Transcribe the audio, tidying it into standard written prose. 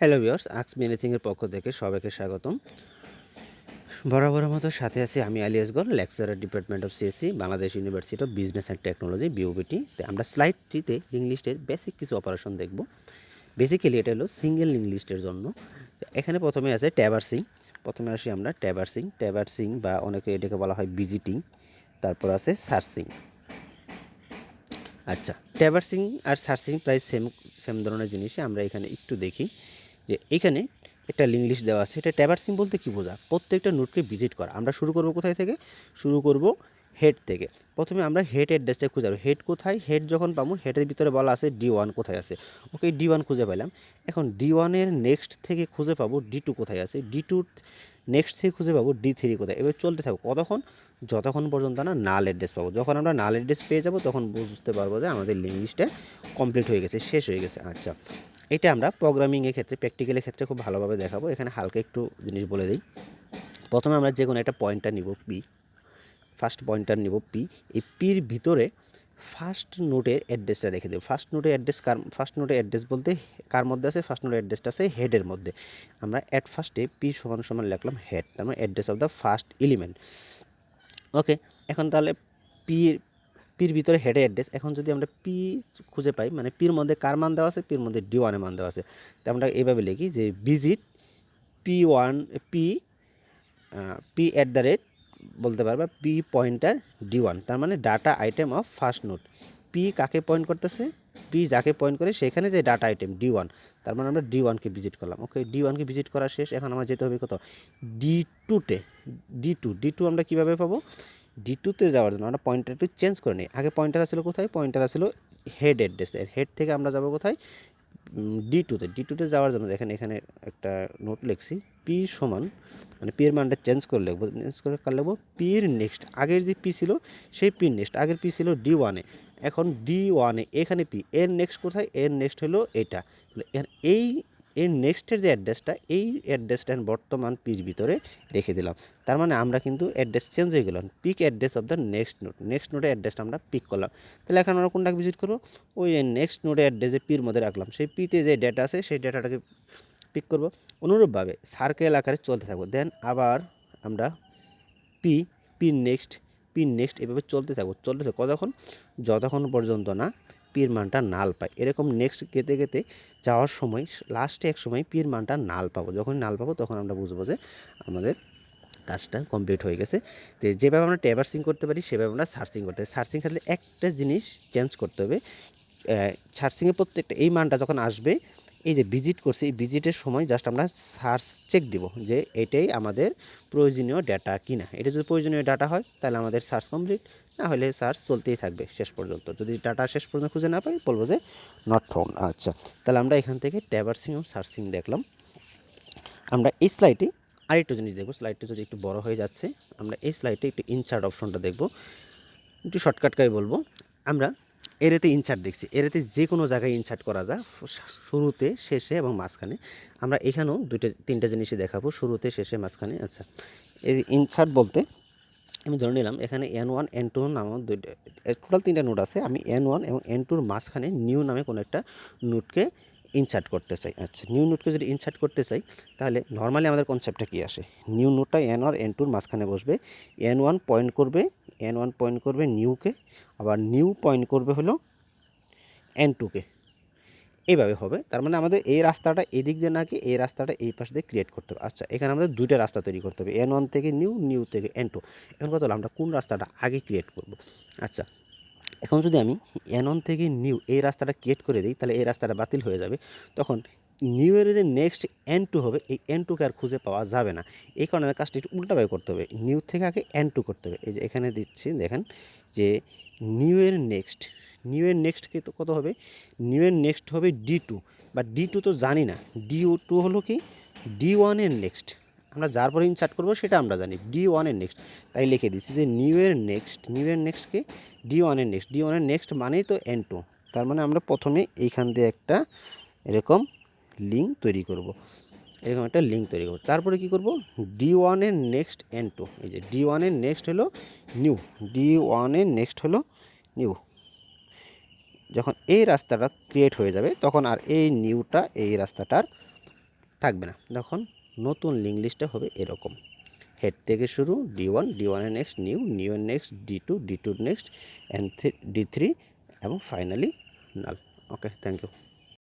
Hello viewers, আক্স me anything এর পক্ষ থেকে সবাইকে স্বাগতম। বরাবরের মতো সাথে আছি আমি Ali Asgar, lecturer department of CSC, Bangladesh university of business and technology BUBT. তো আমরা স্লাইড 3তে লিঙ্ক লিস্টের বেসিক কিছু অপারেশন দেখব। বেসিক্যালি এটা হলো সিঙ্গেল লিঙ্ক লিস্টের জন্য। তো এখানে প্রথমে আছে ট্যাবার্সিং। প্রথমে আসি আমরা ট্যাবার্সিং বা অনেকে এটাকে বলা হয় ভিজিটিং। তারপর আছে সার্চিং। আচ্ছা, ট্যাবার্সিং আর সার্চিং প্রায় সেম সেম ধরনের জিনিসই। আমরা এখানে একটু দেখি যে এখানে একটা লিঙ্ক লিস্ট দেওয়া আছে। এটা ট্যাবার্সিং বলতে কী বোঝা? প্রত্যেকটা নোটকে ভিজিট করা। আমরা শুরু করব কোথায় থেকে? শুরু করব হেড থেকে। প্রথমে আমরা হেড অ্যাড্রেসটা খুঁজে পাবো। হেড কোথায়? হেড যখন পাবো, হেডের ভিতরে বলা আছে D1 কোথায় আছে। ওকে, D1 খুঁজে পেলাম। এখন D1 এর নেক্সট থেকে খুঁজে পাবো D2 কোথায় আছে। D2 নেক্সট থেকে খুঁজে পাবো D3 কোথায়। এবার চলতে থাকবো কতক্ষণ? যতক্ষণ পর্যন্ত না নাল অ্যাড্রেস পাবো। যখন আমরা নাল অ্যাড্রেস পেয়ে যাবো তখন বুঝতে পারবো যে আমাদের লিঙ্ক লিস্টটা কমপ্লিট হয়ে গেছে, শেষ হয়ে গেছে। আচ্ছা, এটা আমরা প্রোগ্রামিংয়ের ক্ষেত্রে, প্র্যাকটিক্যালের ক্ষেত্রে খুব ভালোভাবে দেখাবো। এখানে হালকা একটু জিনিস বলে দিই। প্রথমে আমরা যে কোনো একটা পয়েন্টার নিব পি, ফার্স্ট পয়েন্টার নিব পি। এই পির ভিতরে ফার্স্ট নোটের অ্যাড্রেসটা রেখে দেবো। ফার্স্ট নোটের অ্যাড্রেস ফার্স্ট নোটের অ্যাড্রেস বলতে কার মধ্যে আছে? ফার্স্ট নোটের অ্যাড্রেসটা আছে হেডের মধ্যে। আমরা অ্যাট ফার্স্টে পি সমান সমান লিখলাম হেড, তার মানে address of the first element. Okay, এখন তাহলে পির পির ভিতরে হেডের অ্যাড্রেস। এখন যদি আমরা পি খুঁজে পাই, মানে পির মধ্যে কার মান দেওয়া আছে? পির মধ্যে D1 এর মান দেওয়া আছে। তো আমরা এইভাবে লিখি যে visit P1 P P at the rate বলতে পারবা পি পয়েন্টার D1, তার মানে data item of first note. P কাকে পয়েন্ট করতেছে? পি যাকে পয়েন্ট করে সেখানে যে ডাটা আইটেম D1, তার মানে আমরা D1কে ভিজিট করলাম। ওকে, D1কে ভিজিট করা শেষ। এখন আমরা যেতে হবে কত? D2তে। D2 আমরা কীভাবে পাবো? D2তে যাওয়ার জন্য আমরা পয়েন্টার একটু চেঞ্জ করে নিই। আগে পয়েন্টার আসলে কোথায়? পয়েন্টার আসলে হেড অ্যাড্রেসের। হেড থেকে আমরা যাব কোথায়? D2তে যাওয়ার জন্য দেখেন এখানে একটা নোট লিখছি, পি সমান, মানে পি এর মানটা চেঞ্জ করে লিখবো। চেঞ্জ করে কার লিখবো? পির নেক্সট। আগের যে পি ছিল সেই পির নেক্সট। আগের পি ছিল D1-এ, এখন D1-এ এখানে পি এর নেক্সট কোথায়? এর নেক্সট হলো এটা। এই এর নেক্সটের যে অ্যাড্রেসটা, এই অ্যাড্রেসটা বর্তমান পির ভিতরে রেখে দিলাম। তার মানে আমরা কিন্তু অ্যাড্রেস চেঞ্জ হয়ে গেলাম। Pick address of the next note. Next নোটের অ্যাড্রেসটা আমরা পিক করলাম। তাহলে এখন আমরা কোনটাকে ভিজিট করবো? ওই নেক্সট নোটের অ্যাড্রেস যে পির মধ্যে রাখলাম, সেই পিতে যে ডেটা আছে সেই ডেটাটাকে পিক করব। অনুরূপভাবে সার্কেল আকারে চলতে থাকবো। দেন আবার আমরা পি পির নেক্সট পির নেক্সট এভাবে চলতে থাকবো কতক্ষণ? যতক্ষণ পর্যন্ত না পির মানটা নাল পাই। এরকম নেক্সট গেতে গেতে যাওয়ার সময় লাস্টে এক সময় পির মানটা নাল পাবো। যখন নাল পাবো তখন আমরা বুঝবো যে আমাদের কাজটা কমপ্লিট হয়ে গেছে। তো যেভাবে আমরা ট্যাবার্সিং করতে পারি সেভাবে আমরা সার্চিং করতে পারি। সার্চিং ক্ষেত্রে একটা জিনিস চেঞ্জ করতে হবে। সার্চিংয়ের প্রত্যেকটা এই মানটা যখন আসবে, এই যে ভিজিট করছি, এই ভিজিটের সময় জাস্ট আমরা সার্চ চেক দিব যে এটাই আমাদের প্রয়োজনীয় ডাটা কি না। এটা যদি প্রয়োজনীয় ডাটা হয় তাহলে আমাদের সার্চ কমপ্লিট, না হলে সার্চ চলতেই থাকবে শেষ পর্যন্ত। যদি ডাটা শেষ পর্যন্ত খুঁজে না পাই বলবো যে নট ফাউন্ড। আচ্ছা, তাহলে আমরা এখান থেকে ট্যাবার্সিং ও সার্চিং দেখলাম। আমরা এই স্লাইডে আরেকটা জিনিস দেখব। স্লাইডটা যদি একটু বড় হয়ে যাচ্ছে, আমরা এই স্লাইডে একটু ইনসার্ট অপশনটা দেখব। একটু শর্টকাটকাই বলবো। আমরা এরেতে ইনসার্ট দেখছি। এরেতে যে কোনো জায়গায় ইনসার্ট করা যায়, শুরুতে, শেষে এবং মাঝখানে। আমরা এখানেও তিনটা জিনিসই দেখাবো, শুরুতে, শেষে, মাঝখানে। আচ্ছা, এই ইনসার্ট বলতে আমি ধরে নিলাম এখানে N1 N2 নামক দুইটা, টোটাল তিনটা নোট আছে। আমি N1 এবং N2-র মাঝখানে নিউ নামে কোনো একটা নোটকে ইনসার্ট করতে চাই। আচ্ছা, নিউ নোটকে যদি ইনসার্ট করতে চাই তাহলে নর্মালি আমাদের কনসেপ্টটা কী আসে? নিউ নোটটা N1 N2-র মাঝখানে বসবে। N1 পয়েন্ট করবে নিউকে, আবার নিউ পয়েন্ট করবে হলো N2-কে। এইভাবে হবে। তার মানে আমাদের এই রাস্তাটা এদিক দিয়ে না গিয়ে এই রাস্তাটা এই পাশ দিয়ে ক্রিয়েট করতে হবে। আচ্ছা, এখানে আমাদের দুইটা রাস্তা তৈরি করতে হবে, N1 থেকে নিউ, নিউ থেকে N2। এখন কথা হলো আমরা কোন রাস্তাটা আগে ক্রিয়েট করব। আচ্ছা, এখন যদি আমি N1 থেকে নিউ এই রাস্তাটা ক্রিয়েট করে দিই তাহলে এই রাস্তাটা বাতিল হয়ে যাবে। তখন নিউ এর যে নেক্সট N2 হবে, এই N2-কে আর খুঁজে পাওয়া যাবে না। এই কারণে কাজটা একটু উল্টাভাবে করতে হবে। নিউ থেকে আগে N2 করতে হবে। এই যে এখানে দিচ্ছি দেখেন যে নিউ এর নেক্সট কত হবে? নিউ এর নেক্সট হবে D2, বা D2 তো জানি না। D2 হলো কি? D1 এর নেক্সট। আমরা যার পরে ইনসার্ট করবো সেটা আমরা জানি, D1 এর নেক্সট। তাই লিখে দিচ্ছি যে নিউ এর নেক্সটকে D1 এর নেক্সট মানেই তো N2। তার মানে আমরা প্রথমে এইখান দিয়ে একটা এরকম লিঙ্ক তৈরি করব। তারপরে কি করব? D1 এর নেক্সট N2। এই যে D1 এর নেক্সট হলো নিউ, নিউ। যখন এই রাস্তাটা ক্রিয়েট হয়ে যাবে তখন আর এই নিউটা এই রাস্তাটার থাকবে না। তখন নতুন লিঙ্ক লিস্টটা হবে এরকম, হেড থেকে শুরু D1 এর নেক্সট নিউ এর নেক্সট D2 এর নেক্সট D3 এবং finally null. Okay, thank you.